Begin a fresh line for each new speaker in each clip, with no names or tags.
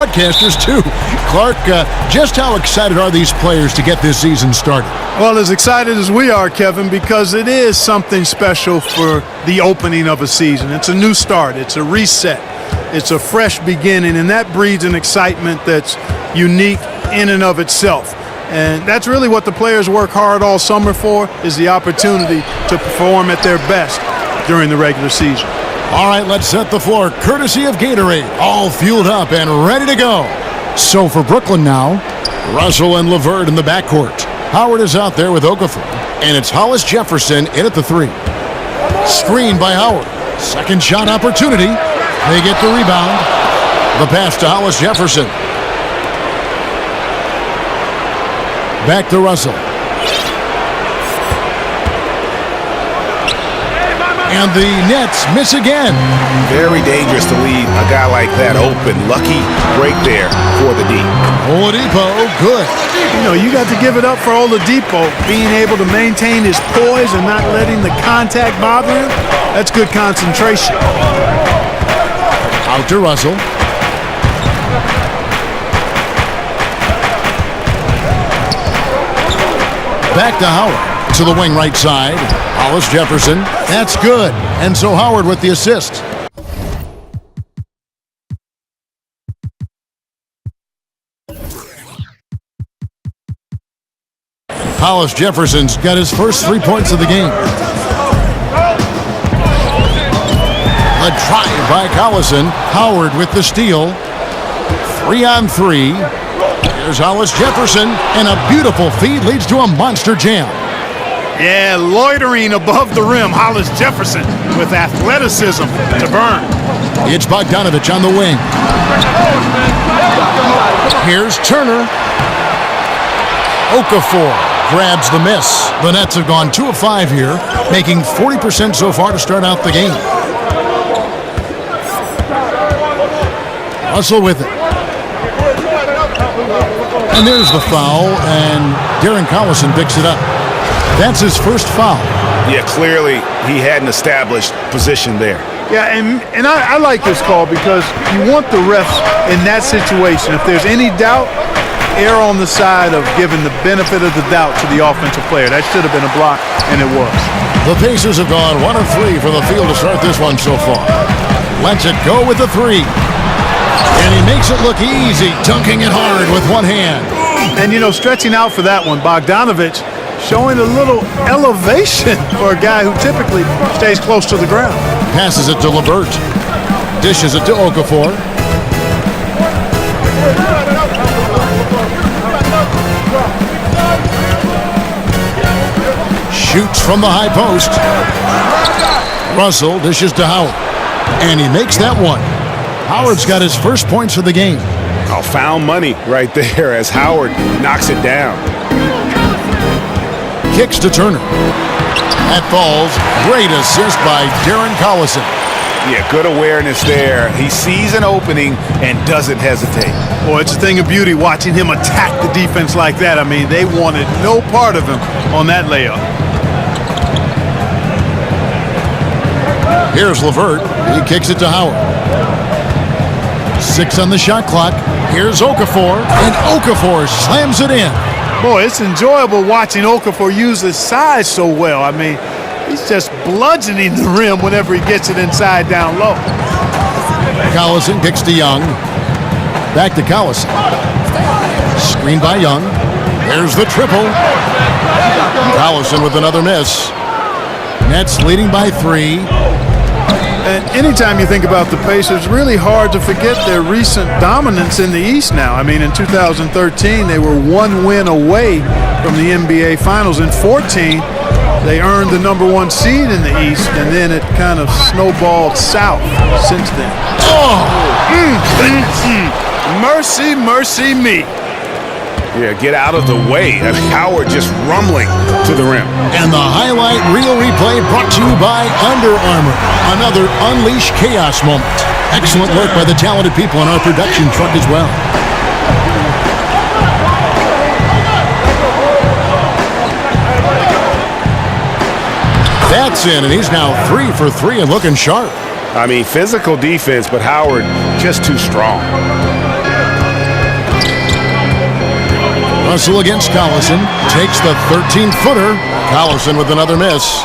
Broadcasters too. Clark, just how excited are these players to get this season started?
Well, as excited as we are, Kevin, because it is something special for the opening of a season. It's a new start. It's a reset. It's a fresh beginning, and that breeds an excitement that's unique in and of itself. And that's really what the players work hard all summer for, is the opportunity to perform at their best during the regular season.
All right, let's set the floor, courtesy of Gatorade, all fueled up and ready to go. So for Brooklyn now, Russell and LeVert in the backcourt. Howard is out there with Okafor, and it's Hollis Jefferson in at the three. Screen by Howard. Second shot opportunity. They get the rebound. The pass to Hollis Jefferson. Back to Russell. And the Nets miss again.
Very dangerous to leave a guy like that open. Lucky break there for the D.
Oladipo, good.
You know, you got to give it up for Oladipo, being able to maintain his poise and not letting the contact bother him. That's good concentration.
Out to Russell. Back to Howard. To the wing right side. Hollis Jefferson. That's good. And so Howard with the assist. Hollis Jefferson's got his first 3 points of the game. A drive by Collison. Howard with the steal. 3-on-3. Here's Hollis Jefferson, and a beautiful feed leads to a monster jam.
Yeah, loitering above the rim, Hollis Jefferson with athleticism to burn.
It's Bogdanovich on the wing. Here's Turner. Okafor grabs the miss. The Nets have gone 2 of 5 here, making 40% so far to start out the game. Russell with it. And there's the foul, and Darren Collison picks it up. That's his first foul.
Yeah, clearly he had an established position there.
Yeah, and I like this call because you want the refs in that situation. If there's any doubt, err on the side of giving the benefit of the doubt to the offensive player. That should have been a block, and it was.
The Pacers have gone 1 of 3 for the field to start this one so far. Lets it go with the 3. And he makes it look easy, dunking it hard with one hand.
And, you know, stretching out for that one, Bogdanovich showing a little elevation for a guy who typically stays close to the ground.
Passes it to LeVert. Dishes it to Okafor. Shoots from the high post. Russell dishes to Howard. And he makes that one. Howard's got his first points of the game.
Oh, found money right there as Howard knocks it down.
Kicks to Turner. That falls. Great assist by Darren Collison.
Yeah, good awareness there. He sees an opening and doesn't hesitate.
Boy, it's a thing of beauty watching him attack the defense like that. I mean, they wanted no part of him on that layup.
Here's LeVert. He kicks it to Howard. 6 on the shot clock. Here's Okafor, and Okafor slams it in.
Boy, it's enjoyable watching Okafor use his size so well. I mean, he's just bludgeoning the rim whenever he gets it inside down low.
Collison kicks to Young. Back to Collison. Screen by Young. There's the triple. Collison with another miss. Nets leading by 3.
And anytime you think about the Pacers, it's really hard to forget their recent dominance in the East now. I mean, in 2013, they were 1 win away from the NBA Finals. In 14, they earned the #1 seed in the East, and then it kind of snowballed south since then. Mercy, mercy me.
Yeah, get out of the way. I mean, Howard just rumbling to the rim.
And the highlight reel replay brought to you by Under Armour. Another Unleash Chaos moment. Excellent work by the talented people in our production truck as well. That's in, and he's now 3 for 3 and looking sharp.
I mean, physical defense, but Howard just too strong.
Russell against Collison. Takes the 13-footer. Collison with another miss.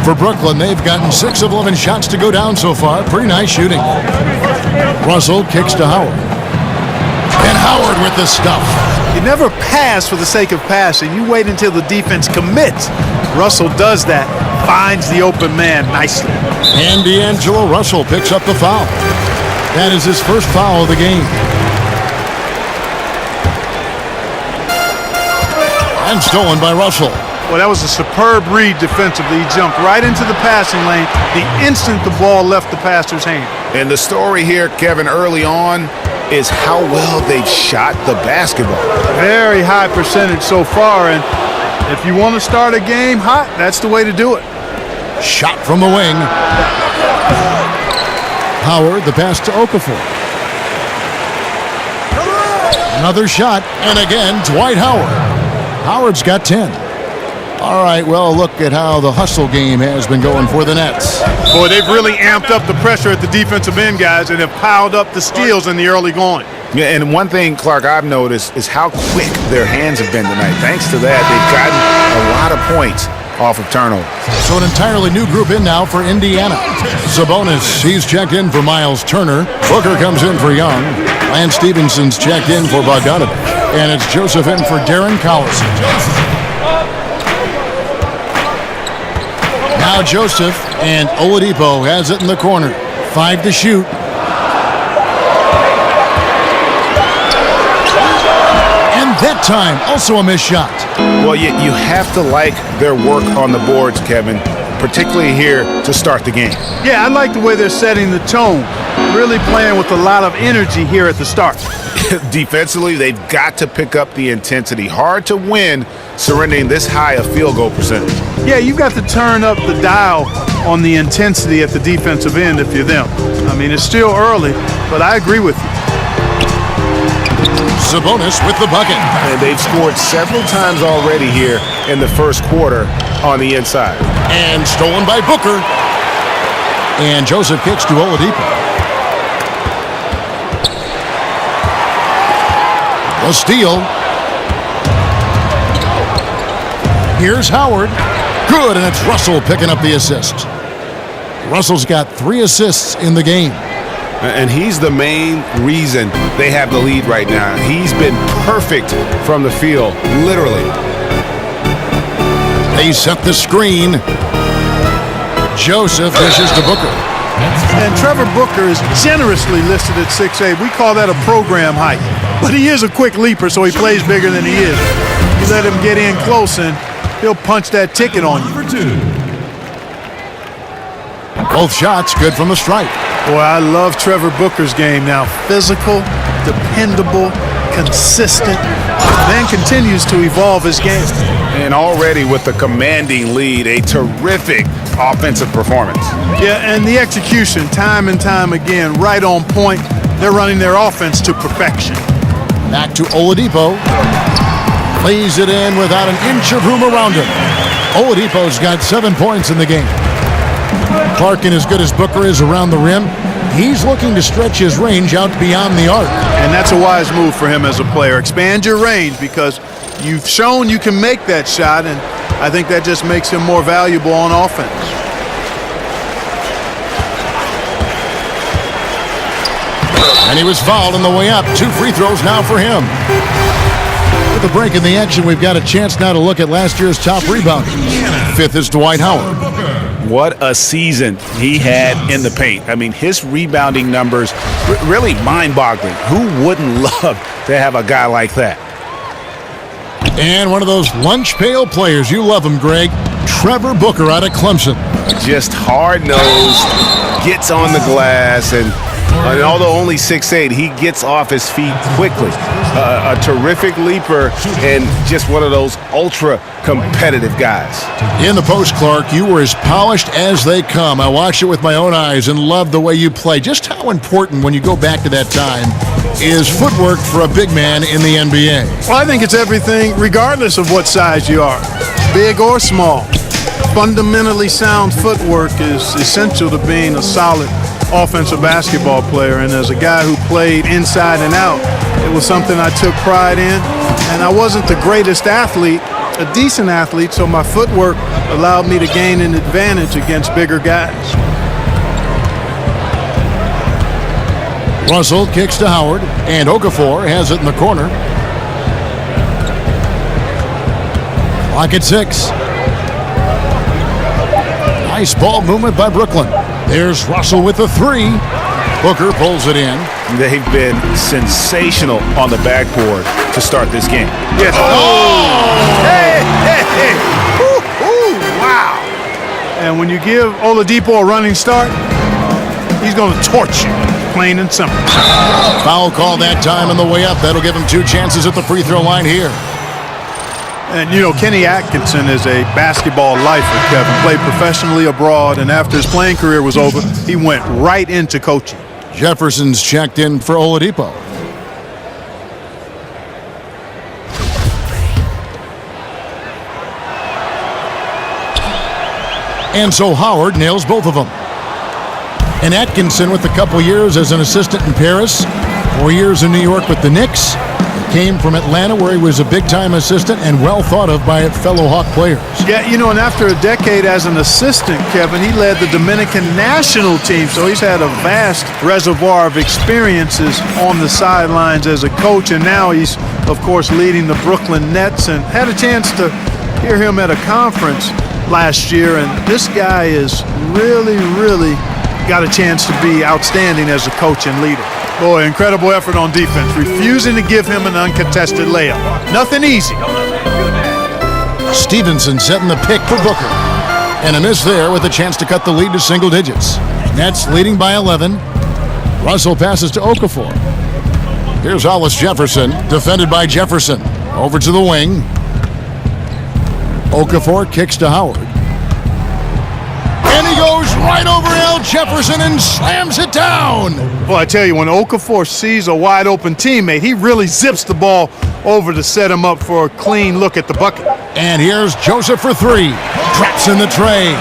For Brooklyn, they've gotten 6 of 11 shots to go down so far. Pretty nice shooting. Russell kicks to Howard. And Howard with the stuff.
You never pass for the sake of passing. You wait until the defense commits. Russell does that, finds the open man nicely.
And D'Angelo Russell picks up the foul. That is his first foul of the game. And stolen by Russell.
Well, that was a superb read defensively. He jumped right into the passing lane the instant the ball left the passer's hand.
And the story here, Kevin, early on is how well they've shot the basketball.
Very high percentage so far, and if you want to start a game hot, that's the way to do it.
Shot from the wing. Howard, the pass to Okafor. Another shot, and again, Dwight Howard. Howard's got 10. All right, well, look at how the hustle game has been going for the Nets.
Boy, they've really amped up the pressure at the defensive end, guys, and have piled up the steals in the early going.
Yeah, and one thing, Clark, I've noticed is how quick their hands have been tonight. Thanks to that, they've gotten a lot of points off of turnover.
So an entirely new group in now for Indiana. Sabonis, he's checked in for Miles Turner. Booker comes in for Young. Lance Stevenson's checked in for Bogdanovic. And it's Joseph in for Darren Collison. Now Joseph, and Oladipo has it in the corner. 5 to shoot. And that time, also a missed shot.
Well, you have to like their work on the boards, Kevin, particularly here to start the game.
Yeah, I like the way they're setting the tone. Really playing with a lot of energy here at the start.
Defensively, they've got to pick up the intensity. Hard to win surrendering this high a field goal percentage.
Yeah, you've got to turn up the dial on the intensity at the defensive end if you're them. I mean, it's still early, but I agree with you.
Sabonis with the bucket.
And they've scored several times already here in the first quarter on the inside.
And stolen by Booker. And Joseph kicks to Oladipo. A steal. Here's Howard. Good, and it's Russell picking up the assist. Russell's got 3 assists in the game.
And he's the main reason they have the lead right now. He's been perfect from the field, literally.
They set the screen. Joseph dishes to Booker.
And Trevor Booker is generously listed at 6'8". We call that a program height. But he is a quick leaper, so he plays bigger than he is. You let him get in close, and he'll punch that ticket on you.
Both shots good from the stripe.
Boy, I love Trevor Booker's game now. Physical, dependable, consistent, then continues to evolve his game.
And already with the commanding lead, a terrific offensive performance.
Yeah, and the execution, time and time again, right on point. They're running their offense to perfection.
Back to Oladipo. Lays it in without an inch of room around him. Oladipo's got 7 points in the game. Clark, as good as Booker is around the rim, he's looking to stretch his range out beyond the arc.
And that's a wise move for him as a player. Expand your range because you've shown you can make that shot, and I think that just makes him more valuable on offense.
And he was fouled on the way up. 2 free throws now for him. With the break in the action, we've got a chance now to look at last year's top rebounders. 5th is Dwight Howard.
What a season he had in the paint. I mean, his rebounding numbers really mind-boggling. Who wouldn't love to have a guy like that?
And one of those lunch pail players. You love him, Greg. Trevor Booker out of Clemson.
Just hard-nosed, gets on the glass, and although only 6'8", he gets off his feet quickly. A terrific leaper and just one of those ultra-competitive guys.
In the post, Clark, you were as polished as they come. I watched it with my own eyes and loved the way you play. Just how important, when you go back to that time, is footwork for a big man in the NBA?
Well, I think it's everything, regardless of what size you are, big or small. Fundamentally sound footwork is essential to being a solid offensive basketball player, and as a guy who played inside and out, It was something I took pride in, and I wasn't the greatest athlete, a decent athlete, so my footwork allowed me to gain an advantage against bigger guys.
Russell kicks to Howard, and Okafor has it in the corner. Clock at 6. Nice ball movement by Brooklyn. There's Russell with the 3. Booker pulls it in.
They've been sensational on the backboard to start this game.
Yes. Oh! Hey! Ooh, wow! And when you give Oladipo a running start, he's going to torch you, plain and simple.
Foul call that time on the way up. That'll give him 2 chances at the free throw line here.
And, you know, Kenny Atkinson is a basketball lifer, Kevin. Played professionally abroad, and after his playing career was over, he went right into coaching.
Jefferson's checked in for Oladipo. And so Howard nails both of them. And Atkinson with a couple years as an assistant in Paris, 4 years in New York with the Knicks. Came from Atlanta, where he was a big-time assistant and well thought of by fellow Hawk players.
Yeah, you know, and after a decade as an assistant, Kevin, he led the Dominican national team, so he's had a vast reservoir of experiences on the sidelines as a coach, and now he's, of course, leading the Brooklyn Nets, and had a chance to hear him at a conference last year, and this guy is really got a chance to be outstanding as a coach and leader. Boy, incredible effort on defense, refusing to give him an uncontested layup. Nothing easy.
Stevenson setting the pick for Booker. And a miss there with a chance to cut the lead to single digits. Nets leading by 11. Russell passes to Okafor. Here's Hollis Jefferson, defended by Jefferson. Over to the wing. Okafor kicks to Howard. And he goes right over Al Jefferson and slams it down.
Well, I tell you, when Okafor sees a wide-open teammate, he really zips the ball over to set him up for a clean look at the bucket.
And here's Joseph for 3. Traps in the tray.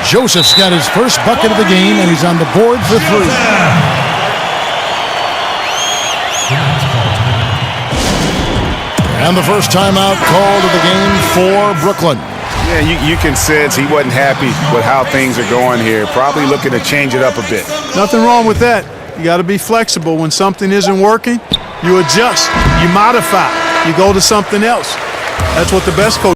Joseph's got his first bucket of the game, and he's on the board for 3. And the first timeout called of the game for Brooklyn.
Yeah, you can sense he wasn't happy with how things are going here. Probably looking to change it up a bit.
Nothing wrong with that. You got to be flexible. When something isn't working, you adjust, you modify, you go to something else. That's what the best coach